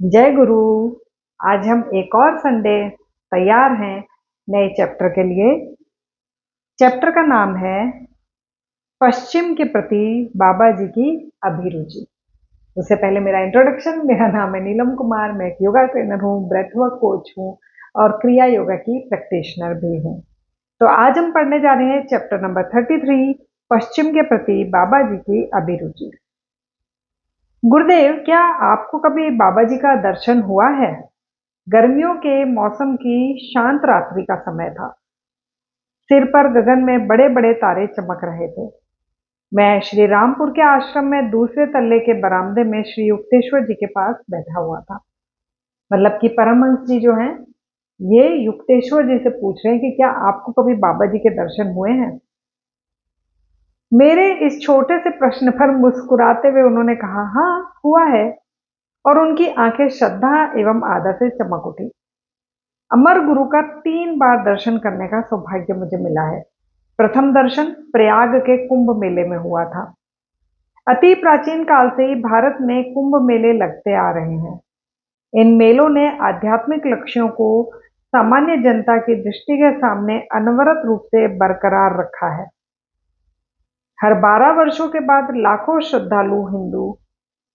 जय गुरु। आज हम एक और संडे तैयार हैं नए चैप्टर के लिए। चैप्टर का नाम है पश्चिम के प्रति बाबा जी की अभिरुचि। उससे पहले मेरा इंट्रोडक्शन। मेरा नाम है नीलम कुमार। मैं एक योगा ट्रेनर हूँ, ब्रेथवर्क कोच हूँ और क्रिया योगा की प्रैक्टिशनर भी हूँ। तो आज हम पढ़ने जा रहे हैं चैप्टर नंबर 33, पश्चिम के प्रति बाबा जी की अभिरुचि। गुरुदेव, क्या आपको कभी बाबा जी का दर्शन हुआ है? गर्मियों के मौसम की शांत रात्रि का समय था। सिर पर गगन में बड़े बड़े तारे चमक रहे थे। मैं श्री रामपुर के आश्रम में दूसरे तल्ले के बरामदे में श्री युक्तेश्वर जी के पास बैठा हुआ था। मतलब कि परमहंस जी जो हैं, ये युक्तेश्वर जी से पूछ रहे हैं कि क्या आपको कभी बाबा जी के दर्शन हुए हैं। मेरे इस छोटे से प्रश्न पर मुस्कुराते हुए उन्होंने कहा, हाँ हुआ है। और उनकी आंखें श्रद्धा एवं आदर से चमक उठी। अमर गुरु का 3 बार दर्शन करने का सौभाग्य मुझे मिला है। प्रथम दर्शन प्रयाग के कुंभ मेले में हुआ था। अति प्राचीन काल से ही भारत में कुंभ मेले लगते आ रहे हैं। इन मेलों ने आध्यात्मिक लक्ष्यों को सामान्य जनता की दृष्टि के सामने अनवरत रूप से बरकरार रखा है। हर 12 वर्षों के बाद लाखों श्रद्धालु हिंदू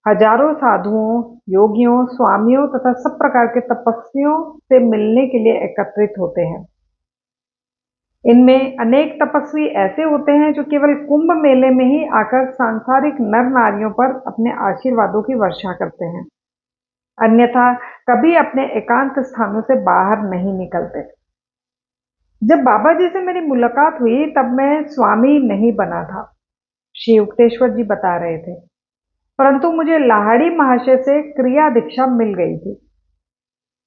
हजारों साधुओं, योगियों, स्वामियों तथा सब प्रकार के तपस्वियों से मिलने के लिए एकत्रित होते हैं। इनमें अनेक तपस्वी ऐसे होते हैं जो केवल कुंभ मेले में ही आकर सांसारिक नर नारियों पर अपने आशीर्वादों की वर्षा करते हैं, अन्यथा कभी अपने एकांत स्थानों से बाहर नहीं निकलते। जब बाबा जी से मेरी मुलाकात हुई तब मैं स्वामी नहीं बना था, श्री युक्तेश्वर जी बता रहे थे, परंतु मुझे लाहड़ी महाशय से क्रिया दीक्षा मिल गई थी।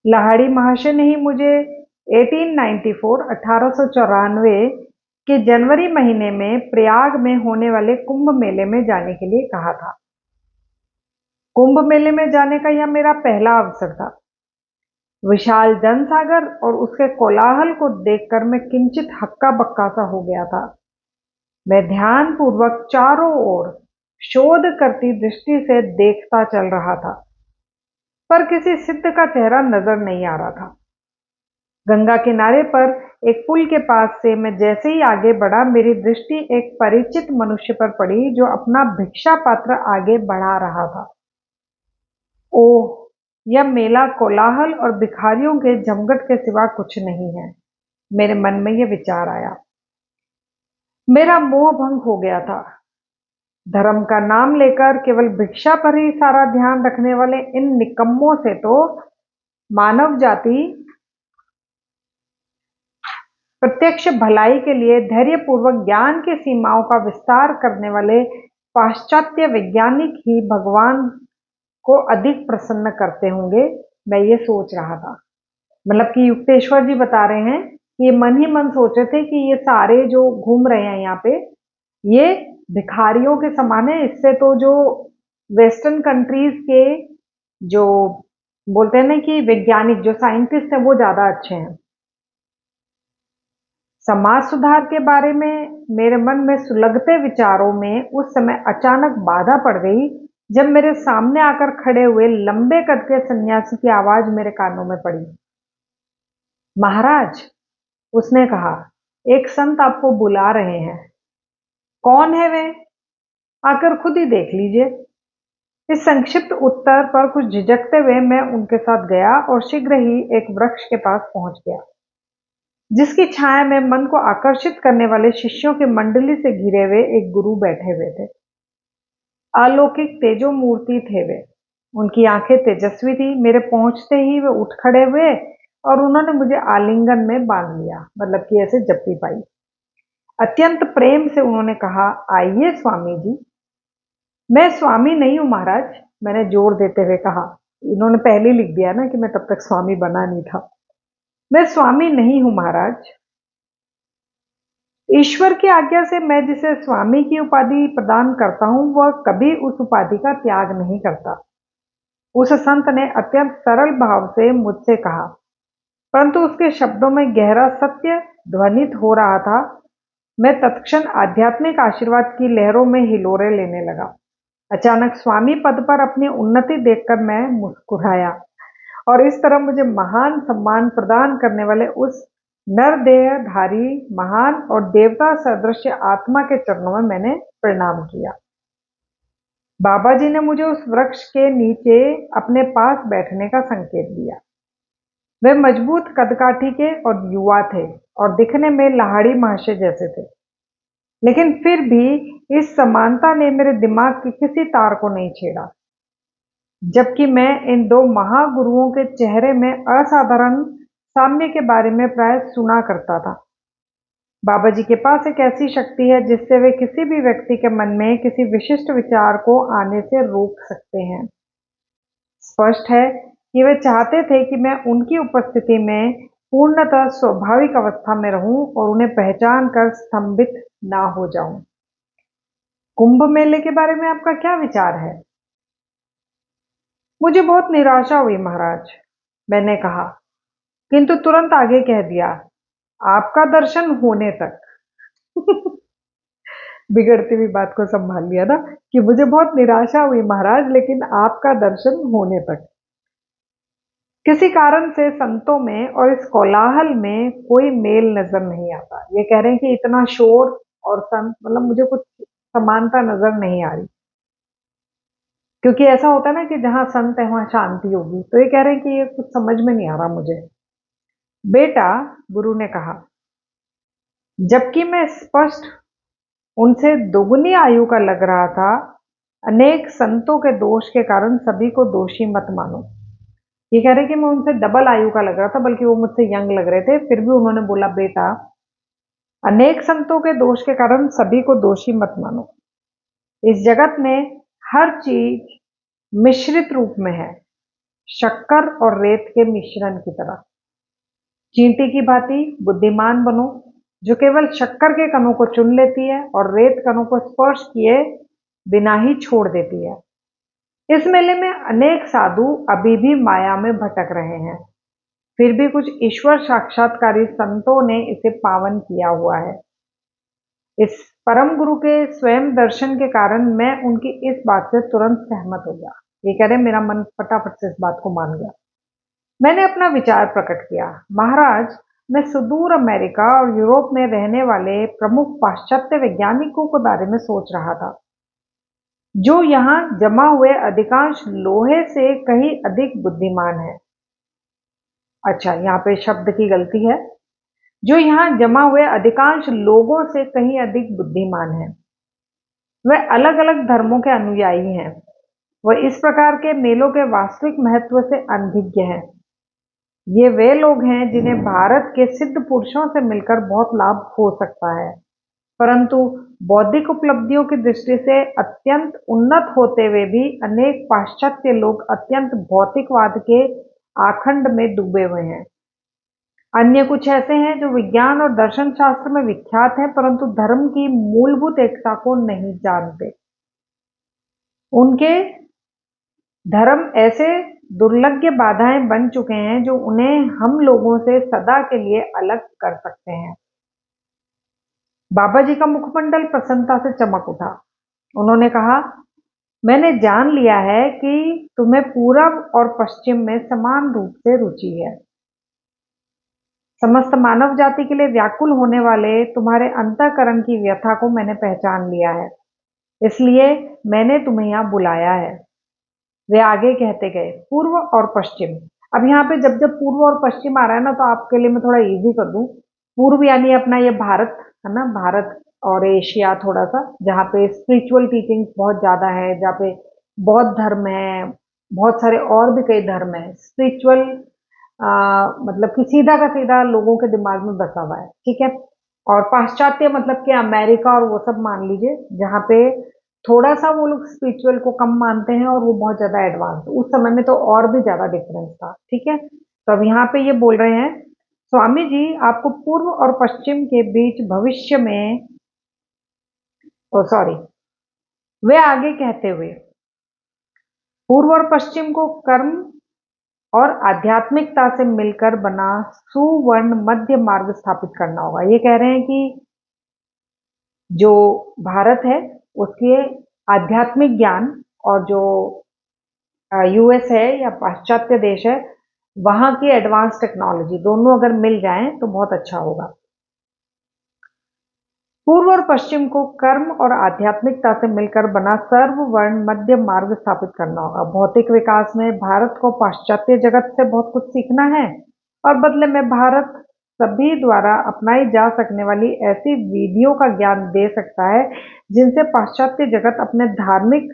लाहड़ी महाशय ने ही मुझे 1894 के जनवरी महीने में प्रयाग में होने वाले कुंभ मेले में जाने के लिए कहा था। कुंभ मेले में जाने का यह मेरा पहला अवसर था। विशाल जनसागर और उसके कोलाहल को देखकर मैं किंचित हक्का बक्का सा हो गया था। मैं ध्यान पूर्वक चारों ओर शोध करती दृष्टि से देखता चल रहा था, पर किसी सिद्ध का चेहरा नजर नहीं आ रहा था। गंगा किनारे पर एक पुल के पास से मैं जैसे ही आगे बढ़ा, मेरी दृष्टि एक परिचित मनुष्य पर पड़ी जो अपना भिक्षा पात्र आगे बढ़ा रहा था। ओह, यह मेला कोलाहल और भिखारियों के जमघट के सिवा कुछ नहीं है। मेरे मन में यह विचार आया। मेरा मोह भंग हो गया था। धर्म का नाम लेकर केवल भिक्षा पर ही सारा ध्यान रखने वाले इन निकम्मों से तो मानव जाति प्रत्यक्ष भलाई के लिए धैर्यपूर्वक ज्ञान की सीमाओं का विस्तार करने वाले पाश्चात्य वैज्ञानिक ही भगवान को अधिक प्रसन्न करते होंगे, मैं ये सोच रहा था। मतलब कि युक्तेश्वर जी बता रहे हैं कि ये मन ही मन सोच रहे थे कि ये सारे जो घूम रहे हैं यहाँ पे, ये भिखारियों के समान है। इससे तो जो वेस्टर्न कंट्रीज के जो बोलते हैं ना कि वैज्ञानिक जो साइंटिस्ट हैं वो ज्यादा अच्छे हैं। समाज सुधार के बारे में मेरे मन में सुलगते विचारों में उस समय अचानक बाधा पड़ गई, जब मेरे सामने आकर खड़े हुए लंबे कद के सन्यासी की आवाज मेरे कानों में पड़ी। महाराज, उसने कहा, एक संत आपको बुला रहे हैं। कौन है वे? आकर खुद ही देख लीजिए। इस संक्षिप्त उत्तर पर कुछ झिझकते हुए मैं उनके साथ गया और शीघ्र ही एक वृक्ष के पास पहुंच गया, जिसकी छाया में मन को आकर्षित करने वाले शिष्यों की मंडली से घिरे हुए एक गुरु बैठे हुए थे। अलौकिक तेजो मूर्ति थे वे। उनकी आंखें तेजस्वी थी। मेरे पहुंचते ही वे उठ खड़े हुए और उन्होंने मुझे आलिंगन में बांध लिया, मतलब कि ऐसे जप्पी पाई। अत्यंत प्रेम से उन्होंने कहा, आइए स्वामी जी। मैं स्वामी नहीं हूं महाराज, मैंने जोर देते हुए कहा। इन्होंने पहले लिख दिया ना कि मैं तब तक स्वामी बना नहीं था। मैं स्वामी नहीं हूं महाराज। ईश्वर की आज्ञा से मैं जिसे स्वामी की उपाधि प्रदान करता हूं, वह कभी उस उपाधि का त्याग नहीं करता। उस संत ने अत्यंत सरल भाव से मुझसे कहा, परंतु उसके शब्दों में गहरा सत्य ध्वनित हो रहा था। मैं तत्क्षण आध्यात्मिक आशीर्वाद की लहरों में हिलोरे लेने लगा। अचानक स्वामी पद पर अपनी उन्नति देखकर मैं मुस्कुराया और इस तरह मुझे महान सम्मान प्रदान करने वाले उस नरदेहधारी महान और देवता सदृश आत्मा के चरणों में मैंने प्रणाम किया। बाबा जी ने मुझे उस वृक्ष के नीचे अपने पास बैठने का संकेत दिया। वे मजबूत कदकाठी के और युवा थे और दिखने में लाहिड़ी महाशय जैसे थे, लेकिन फिर भी इस समानता ने मेरे दिमाग के किसी तार को नहीं छेड़ा। जबकि मैं इन दो महागुरुओं के चेहरे में असाधारण साम्य के बारे में प्राय सुना करता था। बाबा जी के पास एक ऐसी शक्ति है जिससे वे किसी भी व्यक्ति के मन में किसी विशिष्ट विचार को आने से रोक सकते हैं। स्पष्ट है कि वे चाहते थे कि मैं उनकी उपस्थिति में पूर्णतः स्वाभाविक अवस्था में रहूं और उन्हें पहचान कर स्तंभित ना हो जाऊं। कुंभ मेले के बारे में आपका क्या विचार है? मुझे बहुत निराशा हुई महाराज, मैंने कहा, किंतु तुरंत आगे कह दिया, आपका दर्शन होने तक। बिगड़ती हुई बात को संभाल लिया ना कि मुझे बहुत निराशा हुई महाराज, लेकिन आपका दर्शन होने तक। किसी कारण से संतों में और इस कोलाहल में कोई मेल नजर नहीं आता। ये कह रहे हैं कि इतना शोर और संत, मतलब मुझे कुछ समानता नजर नहीं आ रही, क्योंकि ऐसा होता है ना कि जहां संत है वहां शांति होगी। तो ये कह रहे हैं कि ये कुछ समझ में नहीं आ रहा मुझे। बेटा, गुरु ने कहा, जबकि मैं स्पष्ट उनसे दोगुनी आयु का लग रहा था, अनेक संतों के दोष के कारण सभी को दोषी मत मानो। ये कह रहे कि मैं उनसे डबल आयु का लग रहा था, बल्कि वो मुझसे यंग लग रहे थे, फिर भी उन्होंने बोला, बेटा, अनेक संतों के दोष के कारण सभी को दोषी मत मानो। इस जगत में हर चीज मिश्रित रूप में है, शक्कर और रेत के मिश्रण की तरह। चींटी की भांति बुद्धिमान बनो, जो केवल शक्कर के कणों को चुन लेती है और रेत कणों को स्पर्श किए बिना ही छोड़ देती है। इस मेले में अनेक साधु अभी भी माया में भटक रहे हैं, फिर भी कुछ ईश्वर साक्षात्कारी संतों ने इसे पावन किया हुआ है। इस परम गुरु के स्वयं दर्शन के कारण मैं उनकी इस बात से तुरंत सहमत हो गया। ये कह रहे मेरा मन फटाफट से इस बात को मान गया। मैंने अपना विचार प्रकट किया, महाराज, मैं सुदूर अमेरिका और यूरोप में रहने वाले प्रमुख पाश्चात्य वैज्ञानिकों के बारे में सोच रहा था, जो यहाँ जमा हुए अधिकांश लोहे से कहीं अधिक बुद्धिमान है। अच्छा, यहाँ पे शब्द की गलती है, जो यहाँ जमा हुए अधिकांश लोगों से कहीं अधिक बुद्धिमान है। वह अलग अलग धर्मों के अनुयायी हैं। वह इस प्रकार के मेलों के वास्तविक महत्व से अनभिज्ञ हैं। ये वे लोग हैं जिन्हें भारत के सिद्ध पुरुषों से मिलकर बहुत लाभ हो सकता है, परंतु बौद्धिक उपलब्धियों की दृष्टि से अत्यंत उन्नत होते हुए भी अनेक पाश्चात्य लोग अत्यंत भौतिकवाद के आखंड में डूबे हुए हैं। अन्य कुछ ऐसे हैं जो विज्ञान और दर्शन शास्त्र में विख्यात हैं, परंतु धर्म की मूलभूत एकता को नहीं जानते। उनके धर्म ऐसे दुर्लभ बाधाएं बन चुके हैं जो उन्हें हम लोगों से सदा के लिए अलग कर सकते हैं। बाबा जी का मुखमंडल प्रसन्नता से चमक उठा। उन्होंने कहा, मैंने जान लिया है कि तुम्हें पूरब और पश्चिम में समान रूप से रुचि है। समस्त मानव जाति के लिए व्याकुल होने वाले तुम्हारे अंतःकरण की व्यथा को मैंने पहचान लिया है, इसलिए मैंने तुम्हें यहाँ बुलाया है। वे आगे कहते गए, पूर्व और पश्चिम। अब यहाँ पे जब जब पूर्व और पश्चिम आ रहा है ना, तो आपके लिए मैं थोड़ा इजी कर दूं। पूर्व यानी अपना ये भारत है ना, भारत और एशिया थोड़ा सा, जहाँ पे स्पिरिचुअल टीचिंग बहुत ज्यादा है, जहाँ पे बौद्ध धर्म है, बहुत सारे और भी कई धर्म है। स्पिरिचुअल मतलब कि सीधा का सीधा लोगों के दिमाग में बसा हुआ है, ठीक है। और पाश्चात्य मतलब कि अमेरिका और वो सब मान लीजिए, जहाँ पे थोड़ा सा वो लोग स्पिरिचुअल को कम मानते हैं और वो बहुत ज्यादा एडवांस। उस समय में तो और भी ज्यादा डिफरेंस था, ठीक है। तो अब यहाँ पे ये बोल रहे हैं, स्वामी जी, आपको पूर्व और पश्चिम के बीच भविष्य में, ओ सॉरी, वे आगे कहते हुए, पूर्व और पश्चिम को कर्म और आध्यात्मिकता से मिलकर बना सुवर्ण मध्य मार्ग स्थापित करना होगा। ये कह रहे हैं कि जो भारत है उसके आध्यात्मिक ज्ञान और जो यूएस है या पाश्चात्य देश है वहां की एडवांस टेक्नोलॉजी दोनों अगर मिल जाएं तो बहुत अच्छा होगा। पूर्व और पश्चिम को कर्म और आध्यात्मिकता से मिलकर बना सर्ववर्ण मध्य मार्ग स्थापित करना होगा। भौतिक विकास में भारत को पाश्चात्य जगत से बहुत कुछ सीखना है और बदले में भारत सभी द्वारा अपनाई जा सकने वाली ऐसी विधियों का ज्ञान दे सकता है जिनसे पाश्चात्य जगत अपने धार्मिक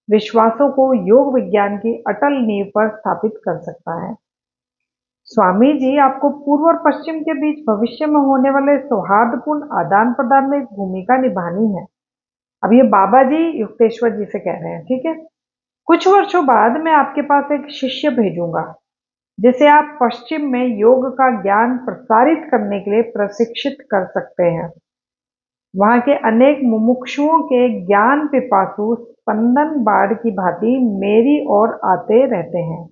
विश्वासों को योग विज्ञान की अटल नींव पर स्थापित कर सकता है। स्वामी जी, आपको पूर्व और पश्चिम के बीच भविष्य में होने वाले सौहार्दपूर्ण आदान प्रदान में एक भूमिका निभानी है। अब ये बाबा जी युक्तेश्वर जी से कह रहे हैं, ठीक है। कुछ वर्षों बाद मैं आपके पास एक शिष्य भेजूंगा जिसे आप पश्चिम में योग का ज्ञान प्रसारित करने के लिए प्रशिक्षित कर सकते हैं। वहां के अनेक मुमुक्षुओं के ज्ञान पिपासु स्पंदन बाढ़ की भांति मेरी ओर आते रहते हैं।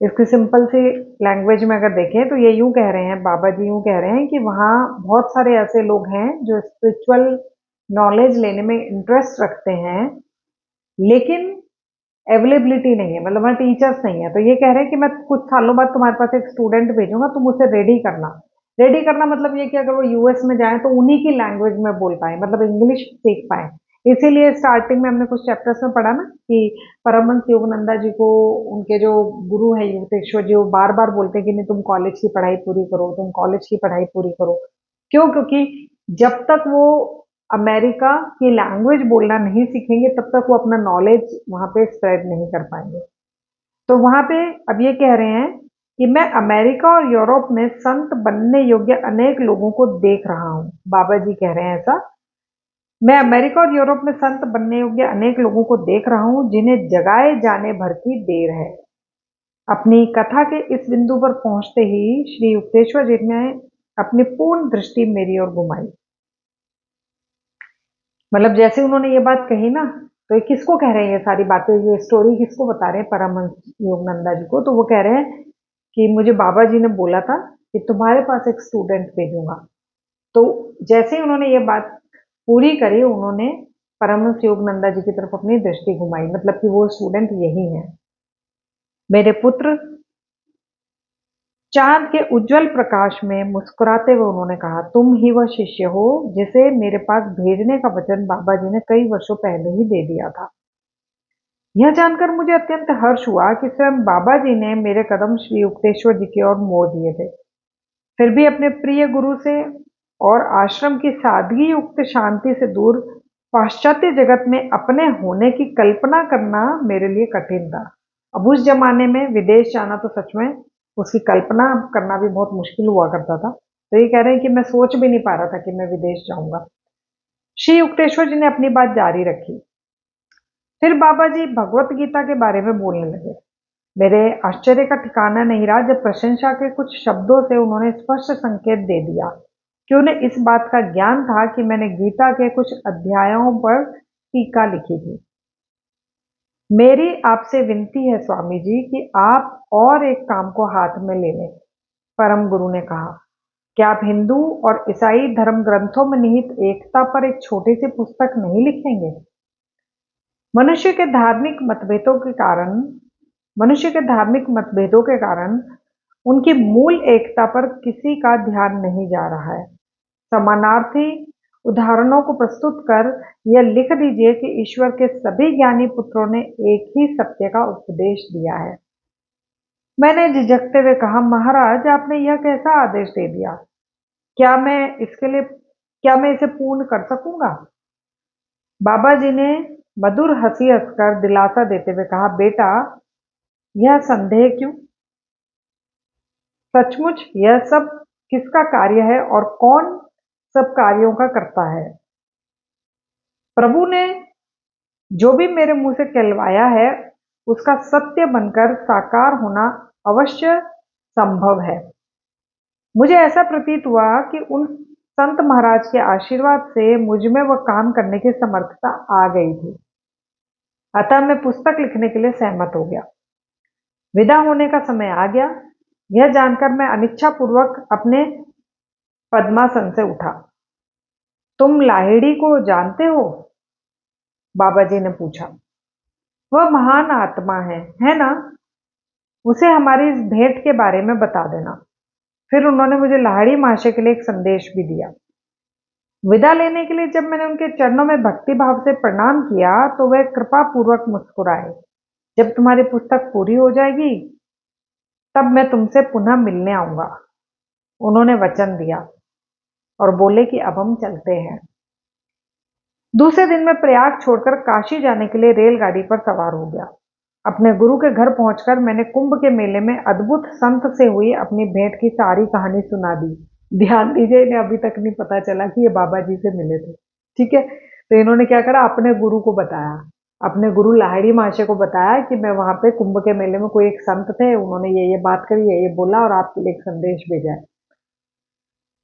इसकी सिंपल सी लैंग्वेज में अगर देखें तो ये यूं कह रहे हैं, बाबा जी यूं कह रहे हैं कि वहाँ बहुत सारे ऐसे लोग हैं जो स्पिरिचुअल नॉलेज लेने में इंटरेस्ट रखते हैं लेकिन अवेलेबिलिटी नहीं है, मतलब वहाँ टीचर्स नहीं है। तो ये कह रहे हैं कि मैं कुछ सालों बाद तुम्हारे पास एक स्टूडेंट भेजूंगा, तुम उसे रेडी करना। रेडी करना मतलब ये कि अगर वो यूएस में जाए तो उन्हीं की लैंग्वेज में बोल पाए, मतलब इंग्लिश सीख पाए। इसीलिए स्टार्टिंग में हमने कुछ चैप्टर्स में पढ़ा ना कि परमहंस योगानंदा जी को उनके जो गुरु है युक्तेश्वर जी वो बार बार बोलते हैं कि नहीं तुम कॉलेज की पढ़ाई पूरी करो, तुम कॉलेज की पढ़ाई पूरी करो। क्यों? क्योंकि जब तक वो अमेरिका की लैंग्वेज बोलना नहीं सीखेंगे तब तक वो अपना नॉलेज वहां पे स्प्रेड नहीं कर पाएंगे। तो वहां पे अब ये कह रहे हैं कि मैं अमेरिका और यूरोप में संत बनने योग्य अनेक लोगों को देख रहा हूँ। बाबा जी कह रहे हैं ऐसा, मैं अमेरिका और यूरोप में संत बनने योग्य अनेक लोगों को देख रहा हूँ जिन्हें जगाए जाने भर की देर है। अपनी कथा के इस बिंदु पर पहुंचते ही श्री युक्तेश्वर जी ने अपनी पूर्ण दृष्टि मेरी ओर घुमाई। मतलब जैसे उन्होंने ये बात कही ना, तो ये किसको कह रहे हैं, ये सारी बातें, ये स्टोरी किसको बता रहे हैं? परमहंस योगानंदा जी को। तो वो कह रहे हैं कि मुझे बाबा जी ने बोला था कि तुम्हारे पास एक स्टूडेंट भेजूंगा। तो जैसे ही उन्होंने ये बात पूरी करी, उन्होंने परमहंस योगानंदा जी की तरफ अपनी दृष्टि घुमाई, मतलब कि वो स्टूडेंट यही है। मेरे पुत्र, चांद के उज्जवल प्रकाश में मुस्कुराते हुए उन्होंने कहा, तुम ही वह शिष्य हो जिसे मेरे पास भेजने का वचन बाबा जी ने कई वर्षों पहले ही दे दिया था। यह जानकर मुझे अत्यंत हर्ष हुआ कि स्वयं बाबा जी ने मेरे कदम श्री युक्तेश्वर जी की ओर मोड़ दिए थे। फिर भी अपने प्रिय गुरु से और आश्रम की सादगी युक्त शांति से दूर पाश्चात्य जगत में अपने होने की कल्पना करना मेरे लिए कठिन था। अब उस जमाने में विदेश जाना तो सच में उसकी कल्पना करना भी बहुत मुश्किल हुआ करता था। तो ये कह रहे हैं कि मैं सोच भी नहीं पा रहा था कि मैं विदेश जाऊंगा। श्री युक्तेश्वर जी ने अपनी बात जारी रखी। फिर बाबा जी भगवत गीता के बारे में बोलने लगे। मेरे आश्चर्य का ठिकाना नहीं रहा जब प्रशंसा के कुछ शब्दों से उन्होंने स्पष्ट संकेत दे दिया कि उन्हें इस बात का ज्ञान था कि मैंने गीता के कुछ अध्यायों पर टीका लिखी थी। मेरी आपसे विनती है स्वामी जी कि आप और एक काम को हाथ में ले लें। परम गुरु ने कहा, क्या आप हिंदू और ईसाई धर्म ग्रंथों में निहित एकता पर एक छोटी सी पुस्तक नहीं लिखेंगे? मनुष्य के धार्मिक मतभेदों के कारण मनुष्य के धार्मिक मतभेदों के कारण उनकी मूल एकता पर किसी का ध्यान नहीं जा रहा है। समानार्थी उदाहरणों को प्रस्तुत कर यह लिख दीजिए कि ईश्वर के सभी ज्ञानी पुत्रों ने एक ही सत्य का उपदेश दिया है। मैंने झिझकते हुए कहा, महाराज आपने यह कैसा आदेश दे दिया? क्या मैं इसे पूर्ण कर सकूंगा? बाबा जी ने मधुर हंसी हंसकर दिलासा देते हुए कहा, बेटा यह संदेह क्यों? सचमुच यह सब किसका कार्य है और कौन सब कार्यों का करता है? प्रभु ने जो भी मेरे मुंह से कहलवाया है उसका सत्य बनकर साकार होना अवश्य संभव है। मुझे ऐसा प्रतीत हुआ कि उन संत महाराज के आशीर्वाद से मुझ में वह काम करने की समर्थता आ गई थी। अतः मैं पुस्तक लिखने के लिए सहमत हो गया। विदा होने का समय आ गया। यह जानकर मैं अनिच्छा पूर्वक अपने पद्मासन से उठा। तुम लाहिड़ी को जानते हो? बाबा जी ने पूछा। वह महान आत्मा है ना? उसे हमारी इस भेंट के बारे में बता देना। फिर उन्होंने मुझे लाहिड़ी महाशय के लिए एक संदेश भी दिया। विदा लेने के लिए जब मैंने उनके चरणों में भक्ति भाव से प्रणाम किया तो वह कृपा पूर्वक मुस्कुराए। जब तुम्हारी पुस्तक पूरी हो जाएगी तब मैं तुमसे पुनः मिलने आऊंगा। उन्होंने वचन दिया और बोले कि अब हम चलते हैं। दूसरे दिन मैं प्रयाग छोड़कर काशी जाने के लिए रेलगाड़ी पर सवार हो गया। अपने गुरु के घर पहुंचकर मैंने कुंभ के मेले में अद्भुत संत से हुई अपनी भेंट की सारी कहानी सुना दी। ध्यान दीजिए, इन्हें अभी तक नहीं पता चला कि ये बाबा जी से मिले थे। ठीक है, तो इन्होंने क्या करा, अपने गुरु को बताया। अपने गुरु लाहिड़ी महाशय को बताया कि मैं वहां पे कुंभ के मेले में कोई एक संत थे, उन्होंने ये बात करी, ये बोला और आपके लिए एक संदेश भेजा है।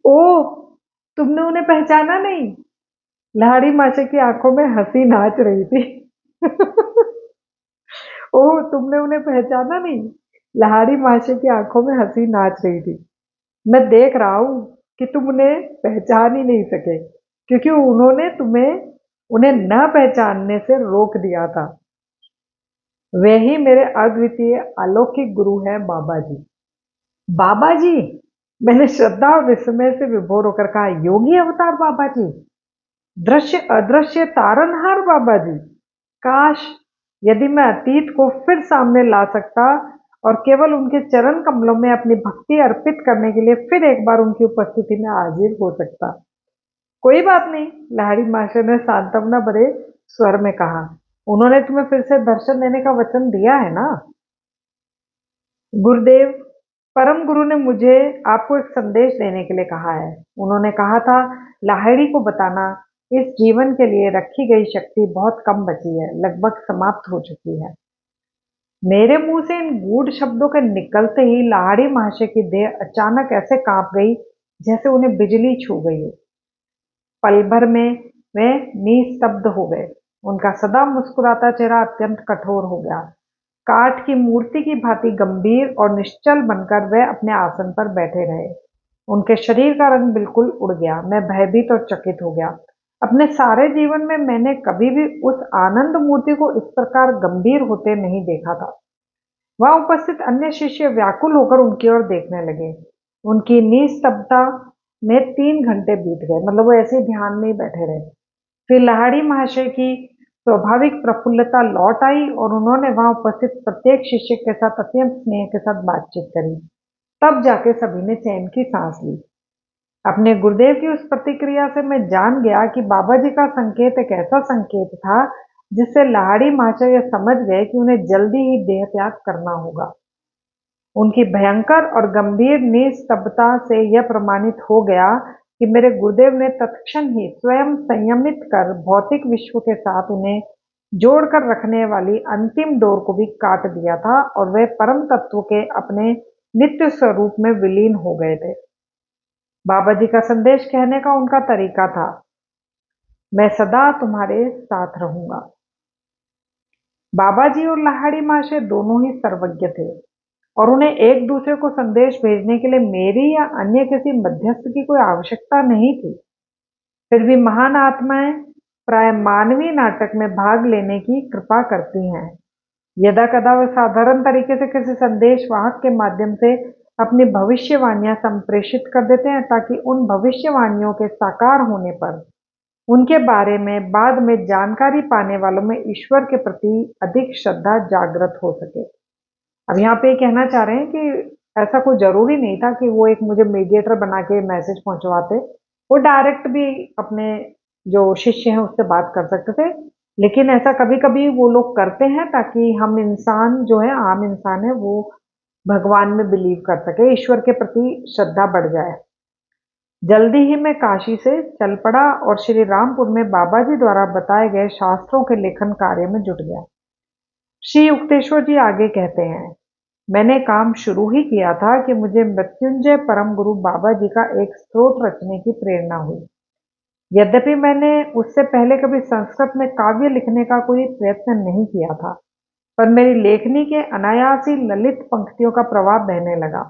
ओ, तुमने उन्हें पहचाना नहीं? लाहिड़ी महाशय की आंखों में हंसी नाच रही थी। ओह, तुमने उन्हें पहचाना नहीं? लाहिड़ी महाशय की आंखों में हंसी नाच रही थी। मैं देख रहा हूं कि तुम उन्हें पहचान ही नहीं सके, क्योंकि उन्होंने तुम्हें उन्हें न पहचानने से रोक दिया था। वे ही मेरे अद्वितीय अलौकिक गुरु हैं, बाबा जी। बाबा जी, मैंने श्रद्धा और विस्मय से विभोर होकर कहा। योगी अवतार बाबा जी, दृश्य अदृश्य तारनहार बाबा जी। काश यदि मैं अतीत को फिर सामने ला सकता और केवल उनके चरण कमलों में अपनी भक्ति अर्पित करने के लिए फिर एक बार उनकी उपस्थिति में हाजिर हो सकता। कोई बात नहीं, लाहिड़ी महाशय ने सांत्वना भरे स्वर में कहा। उन्होंने तुम्हें फिर से दर्शन देने का वचन दिया है ना? गुरुदेव, परम गुरु ने मुझे आपको एक संदेश देने के लिए कहा है। उन्होंने कहा था, लाहिड़ी को बताना, इस जीवन के लिए रखी गई शक्ति बहुत कम बची है, लगभग समाप्त हो चुकी है। मेरे मुंह से इन गूढ़ शब्दों के निकलते ही लाहिड़ी महाशय की देह अचानक ऐसे कांप गई जैसे उन्हें बिजली छू गई हो। पल भर में वे निस्तब्ध हो गए। उनका सदा मुस्कुराता चेहरा अत्यंत कठोर हो गया। काठ की मूर्ति की भांति गंभीर और निश्चल बनकर वे अपने आसन पर बैठे रहे। उनके शरीर का रंग बिल्कुल उड़ गया। मैं भयभीत और चकित हो गया। अपने सारे जीवन में मैंने कभी भी उस आनंद मूर्ति को इस प्रकार गंभीर होते नहीं देखा था। वहां उपस्थित अन्य शिष्य व्याकुल होकर उनकी ओर देखने लगे। उनकी निस्तब्धता में 3 घंटे बीत गए, मतलब वो ऐसे ध्यान में ही बैठे रहे। फिर लाहिड़ी महाशय की स्वाभाविक प्रफुल्लता लौट आई और उन्होंने वहां उपस्थित प्रत्येक शिष्य के साथ अत्यंत स्नेह के साथ बातचीत करी। तब जाके सभी ने चैन की सांस ली। अपने गुरुदेव की उस प्रतिक्रिया से मैं जान गया कि बाबा जी का संकेत एक ऐसा संकेत था जिससे लाहिड़ी महाशय यह समझ गए कि उन्हें जल्दी ही देह त्याग करना होगा। उनकी भयंकर और गंभीर निस्तब्धता से यह प्रमाणित हो गया कि मेरे गुरुदेव ने तत्क्षण ही स्वयं संयमित कर भौतिक विश्व के साथ उन्हें जोड़कर रखने वाली अंतिम डोर को भी काट दिया था और वे परम तत्व के अपने नित्य स्वरूप में विलीन हो गए थे। बाबा जी का संदेश कहने का उनका तरीका था, मैं सदा तुम्हारे साथ रहूंगा। बाबा जी और लाहिड़ी महाशय दोनों ही सर्वज्ञ थे और उन्हें एक दूसरे को संदेश भेजने के लिए मेरी या अन्य किसी मध्यस्थ की कोई आवश्यकता नहीं थी। फिर भी महान आत्माएं प्राय मानवीय नाटक में भाग लेने की कृपा करती हैं। यदा कदा वे साधारण तरीके से किसी संदेश वाहक के माध्यम से अपनी भविष्यवाणियां संप्रेषित कर देते हैं ताकि उन भविष्यवाणियों के साकार होने पर उनके बारे में बाद में जानकारी पाने वालों में ईश्वर के प्रति अधिक श्रद्धा जागृत हो सके। अब यहाँ पे कहना चाह रहे हैं कि ऐसा कोई जरूरी नहीं था कि वो एक मुझे मीडिएटर बना के मैसेज पहुंचवाते। वो डायरेक्ट भी अपने जो शिष्य हैं उससे बात कर सकते थे, लेकिन ऐसा कभी कभी वो लोग करते हैं ताकि हम इंसान जो है, आम इंसान है, वो भगवान में बिलीव कर सके, ईश्वर के प्रति श्रद्धा बढ़ जाए। जल्दी ही मैं काशी से चल पड़ा और श्री रामपुर में बाबा जी द्वारा बताए गए शास्त्रों के लेखन कार्य में जुट गया। श्री युक्तेश्वर जी आगे कहते हैं, मैंने काम शुरू ही किया था कि मुझे मृत्युंजय परम गुरु बाबा जी का एक स्तोत्र रचने की प्रेरणा हुई। यद्यपि मैंने उससे पहले कभी संस्कृत में काव्य लिखने का कोई प्रयत्न नहीं किया था, पर मेरी लेखनी के अनायास ही ललित पंक्तियों का प्रवाह बहने लगा।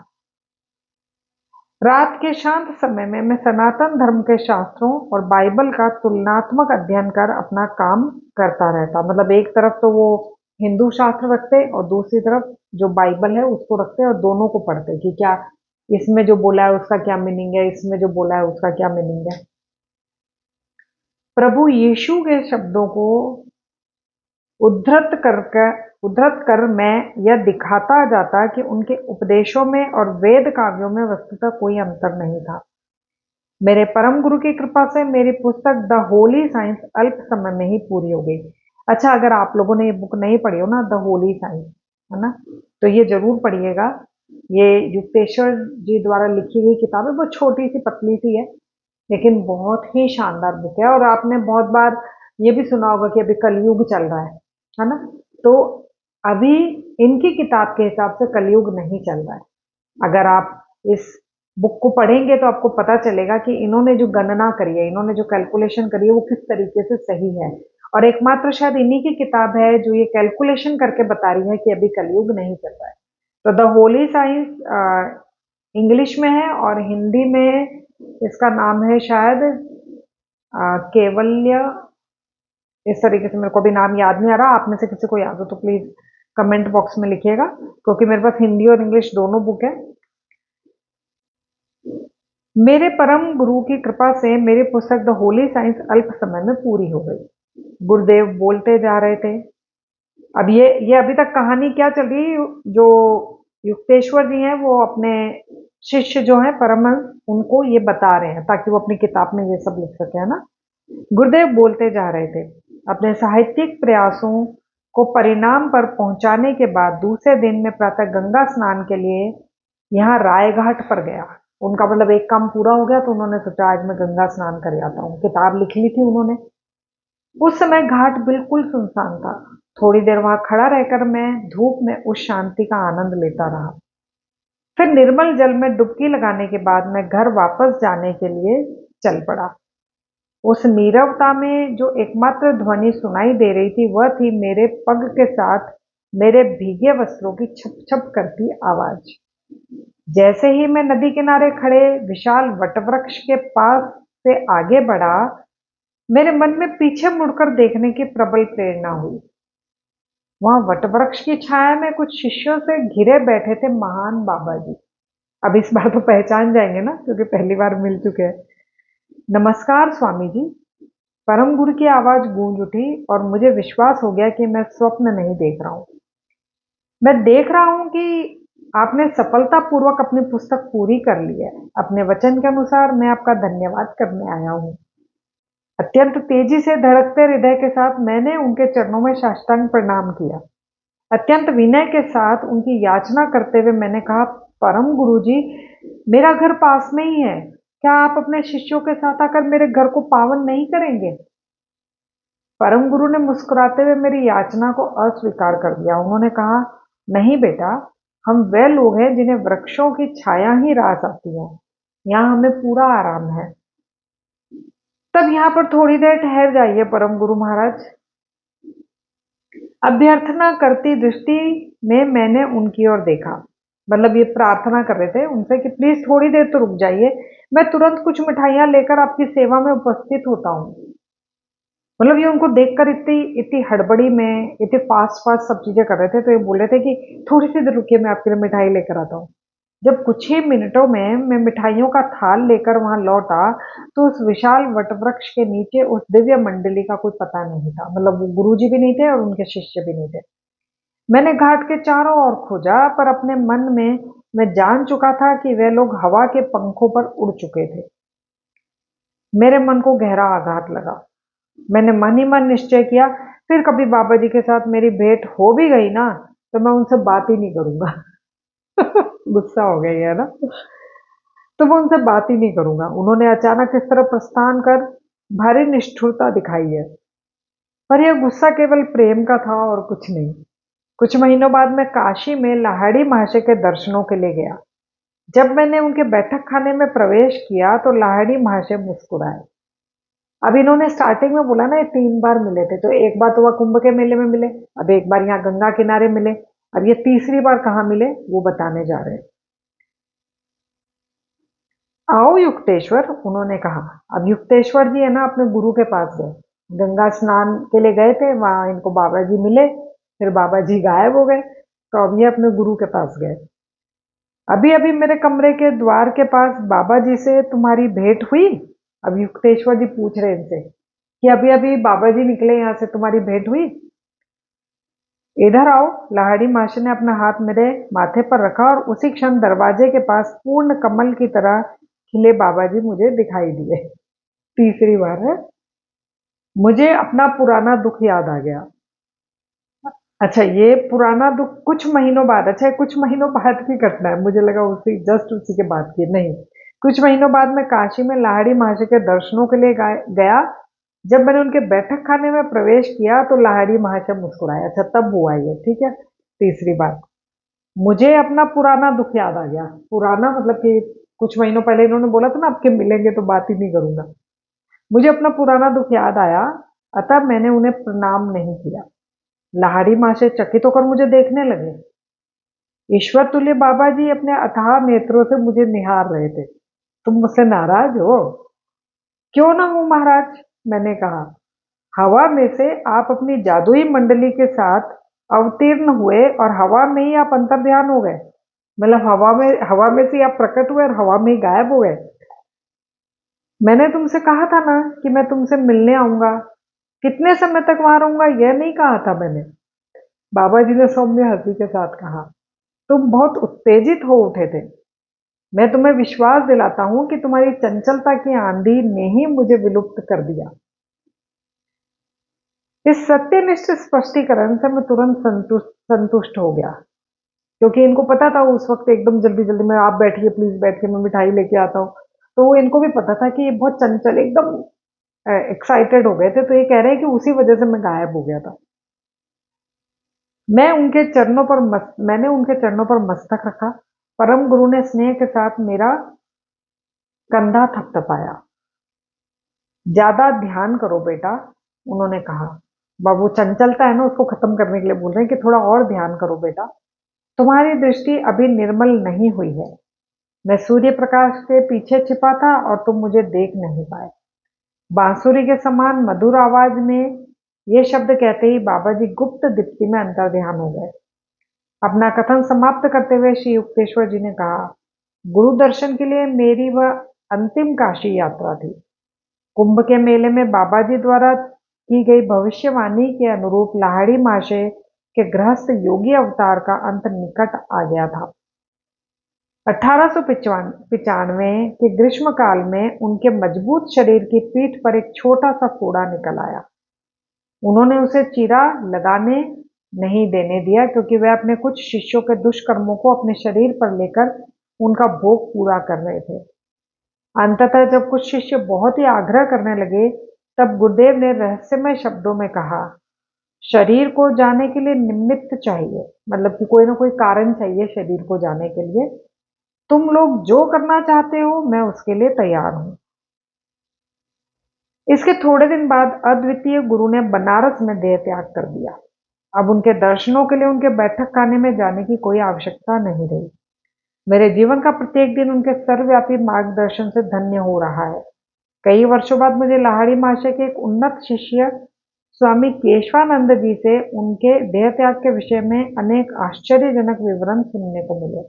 रात के शांत समय में मैं सनातन धर्म के शास्त्रों और बाइबल का तुलनात्मक अध्ययन कर अपना काम करता रहता। मतलब एक तरफ तो वो हिंदू शास्त्र रखते और दूसरी तरफ जो बाइबल है उसको रखते और दोनों को पढ़ते कि क्या इसमें जो बोला है उसका क्या मीनिंग है, इसमें जो बोला है उसका क्या मीनिंग है। प्रभु यीशु के शब्दों को उद्धृत कर मैं यह दिखाता जाता कि उनके उपदेशों में और वेद काव्यों में वस्तुतः कोई अंतर नहीं था। मेरे परम गुरु की कृपा से मेरी पुस्तक द होली साइंस अल्प समय में ही पूरी हो गई। अच्छा, अगर आप लोगों ने ये बुक नहीं पढ़ी हो ना, द होली साइंस, है ना, तो ये जरूर पढ़िएगा। ये युक्तेश्वर जी द्वारा लिखी हुई किताब है। बहुत छोटी सी पतली सी है, लेकिन बहुत ही शानदार बुक है। और आपने बहुत बार ये भी सुना होगा कि अभी कलयुग चल रहा है ना। तो अभी इनकी किताब के हिसाब से कलयुग नहीं चल रहा है। अगर आप इस बुक को पढ़ेंगे तो आपको पता चलेगा कि इन्होंने जो गणना करी है, इन्होंने जो कैलकुलेशन करी है, वो किस तरीके से सही है। और एकमात्र शायद इन्हीं की किताब है जो ये कैलकुलेशन करके बता रही है कि अभी कलयुग नहीं चल रहा है। तो द होली साइंस इंग्लिश में है और हिंदी में इसका नाम है शायद केवल्य। इस तरीके से मेरे को भी नाम याद नहीं आ रहा। आप में से किसी को याद हो तो प्लीज कमेंट बॉक्स में लिखिएगा, क्योंकि मेरे पास हिंदी और इंग्लिश दोनों बुक है। मेरे परम गुरु की कृपा से मेरी पुस्तक द होली साइंस अल्प समय में पूरी हो गई। गुरुदेव बोलते जा रहे थे। अब ये अभी तक कहानी क्या चल रही, जो युक्तेश्वर जी हैं वो अपने शिष्य जो हैं परमहंस उनको ये बता रहे हैं ताकि वो अपनी किताब में ये सब लिख सके, है ना। गुरुदेव बोलते जा रहे थे। अपने साहित्यिक प्रयासों को परिणाम पर पहुंचाने के बाद दूसरे दिन में प्रातः गंगा स्नान के लिए यहाँ रायघाट पर गया। उनका मतलब एक काम पूरा हो गया तो उन्होंने सोचा आज मैं गंगा स्नान कर आता हूँ। किताब लिख ली थी उन्होंने। उस समय घाट बिल्कुल सुनसान था। थोड़ी देर वहां खड़ा रहकर मैं धूप में उस शांति का आनंद लेता रहा। फिर निर्मल जल में डुबकी लगाने के बाद मैं घर वापस जाने के लिए चल पड़ा। उस नीरवता में जो एकमात्र ध्वनि सुनाई दे रही थी वह थी मेरे पग के साथ मेरे भीगे वस्त्रों की छप छप करती आवाज। जैसे ही मैं नदी किनारे खड़े विशाल वटवृक्ष के पास से आगे बढ़ा, मेरे मन में पीछे मुड़कर देखने की प्रबल प्रेरणा हुई। वहां वटवृक्ष की छाया में कुछ शिष्यों से घिरे बैठे थे महान बाबा जी। अब इस बार तो पहचान जाएंगे ना, क्योंकि पहली बार मिल चुके हैं। नमस्कार स्वामी जी। परम गुरु की आवाज गूंज उठी और मुझे विश्वास हो गया कि मैं स्वप्न नहीं देख रहा हूं। मैं देख रहा हूं कि आपने सफलतापूर्वक अपनी पुस्तक पूरी कर ली है। अपने वचन के अनुसार मैं आपका धन्यवाद करने आया हूं। अत्यंत तेजी से धड़कते हृदय के साथ मैंने उनके चरणों में साष्टांग प्रणाम किया। अत्यंत विनय के साथ उनकी याचना करते हुए मैंने कहा, परम गुरुजी, मेरा घर पास में ही है। क्या आप अपने शिष्यों के साथ आकर मेरे घर को पावन नहीं करेंगे? परम गुरु ने मुस्कुराते हुए मेरी याचना को अस्वीकार कर दिया। उन्होंने कहा, नहीं बेटा, हम वे लोग हैं जिन्हें वृक्षों की छाया ही रास आती है। यहाँ हमें पूरा आराम है। तब यहाँ पर थोड़ी देर ठहर जाइए परम गुरु महाराज। अभ्यर्थना करती दृष्टि में मैंने उनकी ओर देखा। मतलब ये प्रार्थना कर रहे थे उनसे कि प्लीज थोड़ी देर तो रुक जाइए, मैं तुरंत कुछ मिठाइयां लेकर आपकी सेवा में उपस्थित होता हूँ। मतलब ये उनको देखकर इतनी इतनी हड़बड़ी में इतने फास्ट फास्ट सब चीजें कर रहे थे, तो ये बोल रहे थे कि थोड़ी सी देर रुकिए, मैं आपके लिए मिठाई लेकर आता हूँ। जब कुछ ही मिनटों में मैं मिठाइयों का थाल लेकर वहां लौटा तो उस विशाल वटवृक्ष के नीचे उस दिव्य मंडली का कोई पता नहीं था। मतलब वो गुरुजी भी नहीं थे और उनके शिष्य भी नहीं थे। मैंने घाट के चारों ओर खोजा, पर अपने मन में मैं जान चुका था कि वे लोग हवा के पंखों पर उड़ चुके थे। मेरे मन को गहरा आघात लगा। मैंने मन ही मन निश्चय किया, फिर कभी बाबा जी के साथ मेरी भेंट हो भी गई ना तो मैं उनसे बात ही नहीं करूंगा। गुस्सा हो गई है ना। तो मैं उनसे बात ही नहीं करूंगा। उन्होंने अचानक इस तरह प्रस्थान कर भारी निष्ठुरता दिखाई है। पर यह गुस्सा केवल प्रेम का था और कुछ नहीं। कुछ महीनों बाद मैं काशी में लाहिड़ी महाशय के दर्शनों के लिए गया। जब मैंने उनके बैठक खाने में प्रवेश किया तो लाहिड़ी महाशय मुस्कुराए। अब इन्होंने स्टार्टिंग में बोला ना ये 3 बार मिले थे, तो एक बार तो वह कुंभ के मेले में मिले, अब एक बार यहाँ गंगा किनारे मिले, अब ये तीसरी बार कहाँ मिले वो बताने जा रहे हैं। आओ युक्तेश्वर, उन्होंने कहा। अब युक्तेश्वर जी है ना अपने गुरु के पास गए। गंगा स्नान के लिए गए थे, वहां इनको बाबा जी मिले, फिर बाबा जी गायब हो गए। तो अब ये अपने गुरु के पास गए। अभी अभी मेरे कमरे के द्वार के पास बाबा जी से तुम्हारी भेंट हुई। अब युक्तेश्वर जी पूछ रहे इनसे कि अभी अभी बाबा जी निकले यहाँ से, तुम्हारी भेंट हुई? इधर आओ। लाहड़ी माशी ने अपना हाथ मेरे माथे पर रखा और उसी क्षण दरवाजे के पास पूर्ण कमल की तरह खिले बाबा जी मुझे दिखाई दिए। तीसरी बार है। मुझे अपना पुराना दुख याद आ गया। अच्छा, ये पुराना दुख कुछ महीनों बाद, अच्छा कुछ महीनों बाद की घटना है, मुझे लगा उसी जस्ट उसी के बाद की, नहीं। कुछ महीनों बाद मैं काशी में लाहड़ी महाशय के दर्शनों के लिए गया। जब मैंने उनके बैठक खाने में प्रवेश किया तो लाहड़ी महाशय मुस्कुराए। अच्छा, तब हुआ ये, ठीक है। तीसरी बात, मुझे अपना पुराना दुख याद आ गया। पुराना मतलब कि कुछ महीनों पहले इन्होंने बोला था ना, आपके मिलेंगे तो बात ही नहीं करूंगा। मुझे अपना पुराना दुख याद आया, अतः मैंने उन्हें प्रणाम नहीं किया। लाहड़ी महाशय चकित होकर मुझे देखने लगे। ईश्वर तुल्य बाबा जी अपने अथाह नेत्रों से मुझे निहार रहे थे। तुम मुझसे नाराज हो? क्यों ना हूं महाराज, मैंने कहा। हवा में से आप अपनी जादुई मंडली के साथ अवतीर्ण हुए और हवा में ही आप अंतर्ध्यान हो गए। मतलब हवा में से आप प्रकट हुए और हवा में ही गायब हो गए। मैंने तुमसे कहा था ना कि मैं तुमसे मिलने आऊंगा। कितने समय तक वहां रहूंगा यह नहीं कहा था मैंने। बाबा जी ने सौम्य हंसी के साथ कहा, तुम बहुत उत्तेजित हो उठे थे। मैं तुम्हें विश्वास दिलाता हूं कि तुम्हारी चंचलता की आंधी ने ही मुझे विलुप्त कर दिया। इस सत्यनिष्ठ स्पष्टीकरण से मैं तुरंत संतुष्ट हो गया, क्योंकि इनको पता था उस वक्त एकदम जल्दी जल्दी में, आप बैठिए प्लीज बैठिए, मैं मिठाई लेके आता हूँ। तो वो इनको भी पता था कि ये बहुत चंचल, एकदम एक्साइटेड हो गए थे, तो ये कह रहे हैं कि उसी वजह से मैं गायब हो गया था। मैंने उनके चरणों पर मस्तक रखा। परम गुरु ने स्नेह के साथ मेरा कंधा थपथपाया। ज्यादा ध्यान करो बेटा, उन्होंने कहा। बाबू चंचलता है ना, उसको खत्म करने के लिए बोल रहे हैं कि थोड़ा और ध्यान करो बेटा। तुम्हारी दृष्टि अभी निर्मल नहीं हुई है। मैं सूर्य प्रकाश के पीछे छिपा था और तुम मुझे देख नहीं पाए। बांसुरी के समान मधुर आवाज में ये शब्द कहते ही बाबा जी गुप्त दीप्ति में अंतर्ध्यान हो गए। अपना कथन समाप्त करते हुए श्री युक्तेश्वर जी ने कहा, गुरु दर्शन के लिए मेरी वह अंतिम काशी यात्रा थी। कुंभ के मेले में बाबा जी द्वारा की गई भविष्यवाणी के अनुरूप लाहड़ी महाशय के गृहस्थ योगी अवतार का अंत निकट आ गया था। 1895 के ग्रीष्म काल में उनके मजबूत शरीर की पीठ पर एक छोटा सा फोड़ा निकल आया। उन्होंने उसे चीरा लगाने नहीं देने दिया, क्योंकि वे अपने कुछ शिष्यों के दुष्कर्मों को अपने शरीर पर लेकर उनका भोग पूरा कर रहे थे। अंततः जब कुछ शिष्य बहुत ही आग्रह करने लगे, तब गुरुदेव ने रहस्यमय शब्दों में कहा, शरीर को जाने के लिए निमित्त चाहिए, मतलब कि कोई ना कोई कारण चाहिए शरीर को जाने के लिए। तुम लोग जो करना चाहते हो मैं उसके लिए तैयार हूं। इसके थोड़े दिन बाद अद्वितीय गुरु ने बनारस में देह त्याग कर दिया। अब उनके दर्शनों के लिए उनके बैठक खाने में जाने की कोई आवश्यकता नहीं रही। मेरे जीवन का प्रत्येक दिन उनके सर्वव्यापी मार्गदर्शन से धन्य हो रहा है। कई वर्षों बाद मुझे लाहड़ी महाशय के एक उन्नत शिष्य स्वामी केशवानंद जी से उनके देह त्याग के विषय में अनेक आश्चर्यजनक विवरण सुनने को मिले।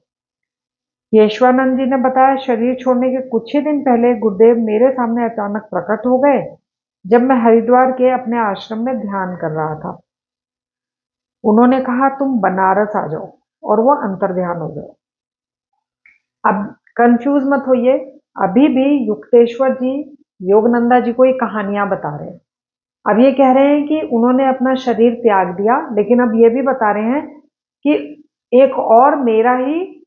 केशवानंद जी ने बताया, शरीर छोड़ने के कुछ ही दिन पहले गुरुदेव मेरे सामने अचानक प्रकट हो गए, जब मैं हरिद्वार के अपने आश्रम में ध्यान कर रहा था। उन्होंने कहा, तुम बनारस आ जाओ, और वो अंतर्ध्यान हो गए। अब कंफ्यूज मत होइए, अभी भी युक्तेश्वर जी योगनंदा जी को ये कहानियां बता रहे हैं। अब ये कह रहे हैं कि उन्होंने अपना शरीर त्याग दिया, लेकिन अब ये भी बता रहे हैं कि एक और मेरा ही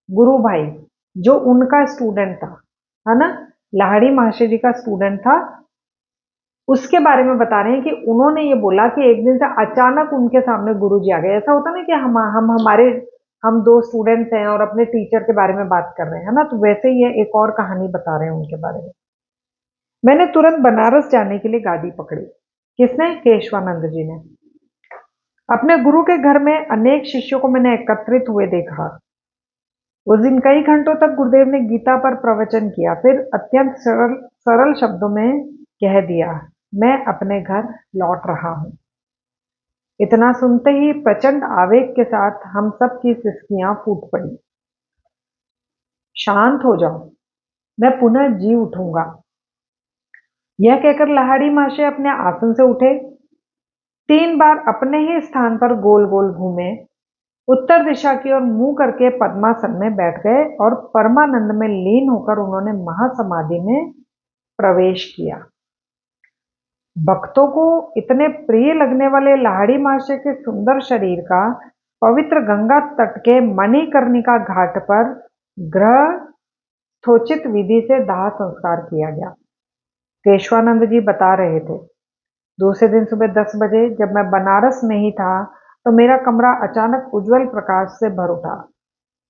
गुरु भाई, जो उनका स्टूडेंट था, है ना, लाहड़ी महाशय जी का स्टूडेंट था, उसके बारे में बता रहे हैं कि उन्होंने ये बोला कि एक दिन से अचानक उनके सामने गुरु जी आ गए। ऐसा होता ना कि हम दो स्टूडेंट्स हैं और अपने टीचर के बारे में बात कर रहे हैं ना, तो वैसे ही ये एक और कहानी बता रहे हैं उनके बारे में। मैंने तुरंत बनारस जाने के लिए गाड़ी पकड़ी। किसने? केशवानंद जी ने। अपने गुरु के घर में अनेक शिष्यों को मैंने एकत्रित हुए देखा। उस दिन कई घंटों तक गुरुदेव ने गीता पर प्रवचन किया, फिर अत्यंत सरल सरल शब्दों में कह दिया, मैं अपने घर लौट रहा हूं। इतना सुनते ही प्रचंड आवेग के साथ हम सब की सिसकियां फूट पड़ी। शांत हो जाओ, मैं पुनः जी उठूंगा। यह कहकर लहाड़ी महाशय अपने आसन से उठे, 3 बार अपने ही स्थान पर गोल गोल घूमे, उत्तर दिशा की ओर मुंह करके पद्मासन में बैठ गए और परमानंद में लीन होकर उन्होंने महासमाधि में प्रवेश किया। भक्तों को इतने प्रिय लगने वाले लाहड़ी महाशय के सुंदर शरीर का पवित्र गंगा तट के मणिकर्णिका घाट पर ग्रह थोचित विधि से दाह संस्कार किया गया। केशवानंद जी बता रहे थे, दूसरे दिन सुबह 10 बजे जब मैं बनारस में ही था तो मेरा कमरा अचानक उज्जवल प्रकाश से भर उठा।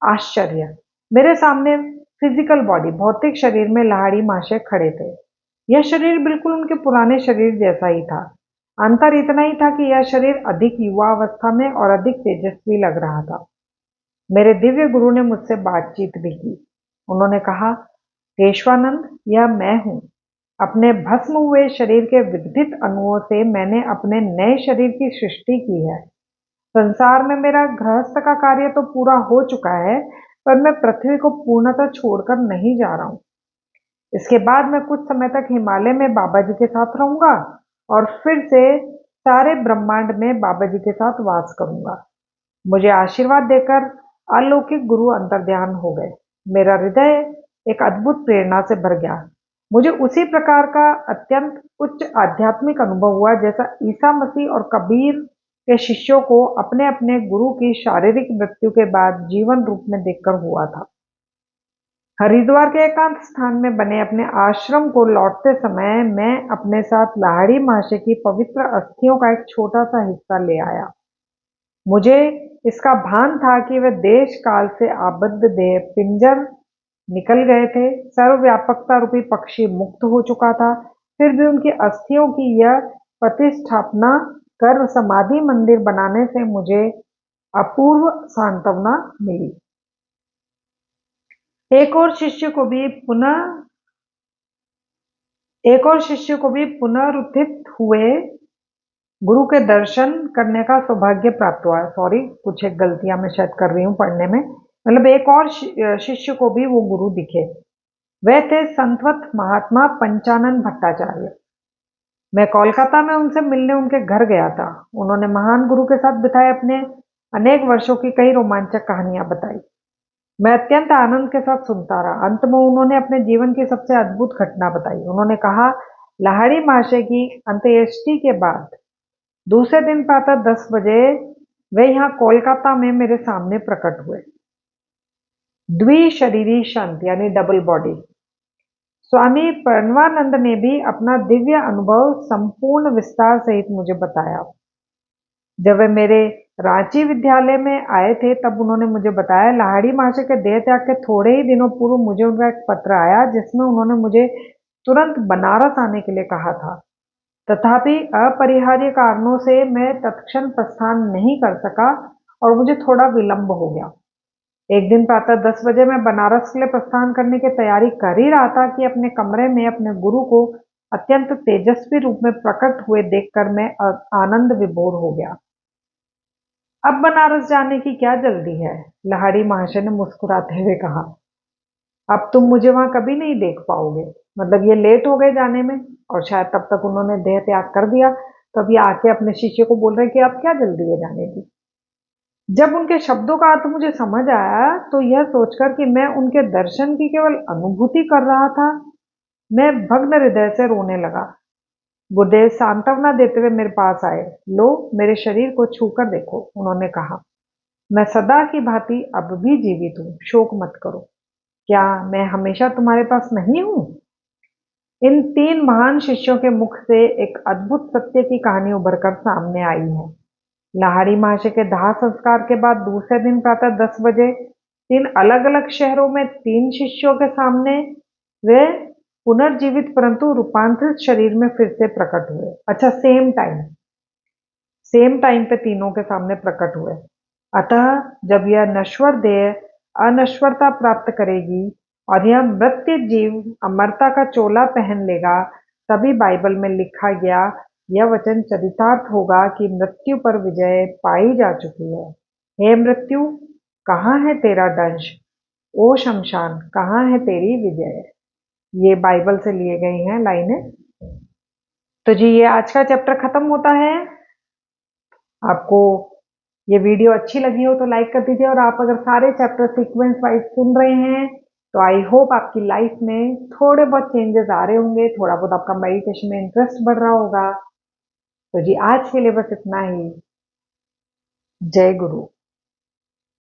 आश्चर्य! मेरे सामने फिजिकल बॉडी, भौतिक शरीर में लाहड़ी महाशय खड़े थे। यह शरीर बिल्कुल उनके पुराने शरीर जैसा ही था। अंतर इतना ही था कि यह शरीर अधिक युवा अवस्था में और अधिक तेजस्वी लग रहा था। मेरे दिव्य गुरु ने मुझसे बातचीत भी की। उन्होंने कहा, केशवानंद, यह मैं हूं। अपने भस्म हुए शरीर के विघटित अणुओं से मैंने अपने नए शरीर की सृष्टि की है। संसार में मेरा गृहस्थ का कार्य तो पूरा हो चुका है, पर मैं पृथ्वी को पूर्णतः छोड़कर नहीं जा रहा हूं। इसके बाद मैं कुछ समय तक हिमालय में बाबा जी के साथ रहूंगा और फिर से सारे ब्रह्मांड में बाबा जी के साथ वास करूंगा। मुझे आशीर्वाद देकर अलौकिक गुरु अंतर्ध्यान हो गए। मेरा हृदय एक अद्भुत प्रेरणा से भर गया। मुझे उसी प्रकार का अत्यंत उच्च आध्यात्मिक अनुभव हुआ जैसा ईसा मसीह और कबीर के शिष्यों को अपने अपने गुरु की शारीरिक मृत्यु के बाद जीवन रूप में देखकर हुआ था। हरिद्वार के एकांत स्थान में बने अपने आश्रम को लौटते समय मैं अपने साथ लाहड़ी महाशय की पवित्र अस्थियों का एक छोटा सा हिस्सा ले आया। मुझे इसका भान था कि वे देश काल से आबद्ध देह पिंजर निकल गए थे, सर्वव्यापकता रूपी पक्षी मुक्त हो चुका था, फिर भी उनकी अस्थियों की यह प्रतिष्ठापना कर समाधि मंदिर बनाने से मुझे अपूर्व सांत्वना मिली। एक और शिष्य को भी पुनरुत्थित हुए गुरु के दर्शन करने का सौभाग्य प्राप्त हुआ। सॉरी, कुछ एक गलतियां मैं शायद कर रही हूँ पढ़ने में। मतलब एक और शिष्य को भी वो गुरु दिखे। वे थे संतवत महात्मा पंचानन भट्टाचार्य। मैं कोलकाता में उनसे मिलने उनके घर गया था। उन्होंने महान गुरु के साथ बिताए अपने अनेक वर्षों की कई रोमांचक कहानियां बताई। मैं अत्यंत आनंद के साथ सुनता रहा। अंत में उन्होंने अपने जीवन की सबसे अद्भुत घटना बताई। उन्होंने कहा, लाहड़ी महाशय की अंत्येष्टि के बाद दूसरे दिन प्रातः 10 बजे वे यहाँ कोलकाता में मेरे सामने प्रकट हुए। द्विशरीरी संत यानी डबल बॉडी। स्वामी प्रणवानंद ने भी अपना दिव्य अनुभव संपूर्ण विस्तार सहित मुझे बताया। जब वे मेरे रांची विद्यालय में आए थे तब उन्होंने मुझे बताया, लाहड़ी महाशय के देह त्याग के थोड़े ही दिनों पूर्व मुझे उनका एक पत्र आया जिसमें उन्होंने मुझे तुरंत बनारस आने के लिए कहा था। तथापि अपरिहार्य कारणों से मैं तत्क्षण प्रस्थान नहीं कर सका और मुझे थोड़ा विलंब हो गया। एक दिन प्रातः 10 बजे मैं बनारस के लिए प्रस्थान करने की तैयारी कर ही रहा था कि अपने कमरे में अपने गुरु को अत्यंत तेजस्वी रूप में प्रकट हुए देखकर मैं आनंद विभोर हो गया। अब बनारस जाने की क्या जल्दी है? लाहड़ी महाशय ने मुस्कुराते हुए कहा, अब तुम मुझे वहां कभी नहीं देख पाओगे। मतलब ये लेट हो गए जाने में और शायद तब तक उन्होंने देह त्याग कर दिया, तो अब ये आके अपने शिष्य को बोल रहे कि अब क्या जल्दी है जाने की। जब उनके शब्दों का अर्थ मुझे समझ आया तो यह सोचकर कि मैं उनके दर्शन की केवल अनुभूति कर रहा था, मैं भग्न हृदय से रोने लगा। गुरुदेव सांत्वना देते हुए मेरे पास आए। लो, मेरे शरीर को छूकर देखो, उन्होंने कहा। मैं सदा की भांति अब भी जीवित हूं, शोक मत करो। क्या मैं हमेशा तुम्हारे पास नहीं हूं? इन 3 महान शिष्यों के मुख से एक अद्भुत सत्य की कहानी उभरकर सामने आई है। लाहड़ी महाशय के दाह संस्कार के बाद दूसरे दिन प्रातः 10 बजे 3 अलग अलग शहरों में 3 शिष्यों के सामने वे पुनर्जीवित परंतु रूपांतरित शरीर में फिर से प्रकट हुए। अच्छा, सेम टाइम पे तीनों के सामने प्रकट हुए। अतः जब यह नश्वर देह अनश्वरता प्राप्त करेगी और यह मृत्यु जीव अमरता का चोला पहन लेगा तभी बाइबल में लिखा गया यह वचन चरितार्थ होगा कि मृत्यु पर विजय पाई जा चुकी है। हे मृत्यु, कहाँ है तेरा दंश? ओ शमशान, कहाँ है तेरी विजय? ये बाइबल से लिए गई हैं लाइनें। तो जी ये आज का चैप्टर खत्म होता है। आपको ये वीडियो अच्छी लगी हो तो लाइक कर दीजिए, और आप अगर सारे चैप्टर सीक्वेंस वाइज सुन रहे हैं तो आई होप आपकी लाइफ में थोड़े बहुत चेंजेस आ रहे होंगे, थोड़ा बहुत आपका मेडिटेशन में इंटरेस्ट बढ़ रहा होगा। तो जी आज के लिए बस इतना ही। जय गुरु।